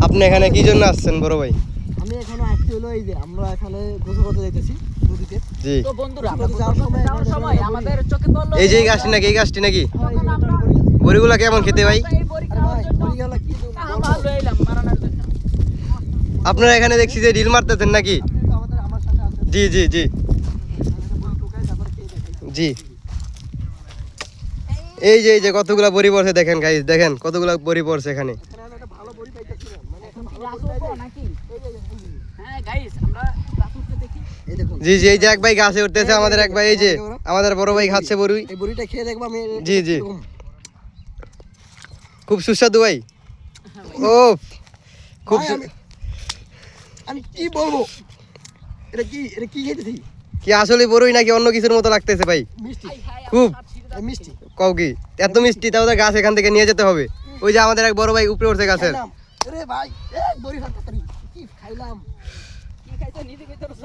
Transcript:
আপনি এখানে কি জন্য আসছেন বড় ভাই? আমি এখানে আসছি হলো এই যে আমরা এখানে গোসল করতে যাইতেছি নদীতে। জি। তো বন্ধুরা আমরা যাওয়ার সময় আমাদের চোখে পড়লো এই যে এই গাছটি নাকি? এই গাছটি নাকি? বড়িগুলা কেমন খেতে ভাই? আপনারা এখানে দেখছি যে ঢিল মারতেছেন নাকি? জি জি জি জি। এই যে কতগুলা বড়ি পড়ছে দেখেন গাইস, দেখেন কতগুলা বড়ি পড়ছে এখানে। জি জি, এই যে এক ভাই গাছে উঠতেছে, আমাদের এক ভাই, এই যে আমাদের বড় ভাই খাচ্ছে বড়ি। এই বড়িটা খেয়ে দেখবা আমি। জি জি, খুব সুস্বাদু ভাই। ও খুব আমি কি বলবো, এটা কি খেতেছি? কি আসলে বড়ই নাকি অন্য কিছুর মতো লাগতেছে ভাই? মিষ্টি, খুব মিষ্টি। কও কি এত মিষ্টি? তাও তো গাছ এখান থেকে নিয়ে যেতে হবে। ওই যে আমাদের এক বড় ভাই উপরে উঠছে গাছের। আরে ভাই, বড়ি খাচ্ছি কি খাইলাম? কি খাইছো নিজে কইতে পারছ?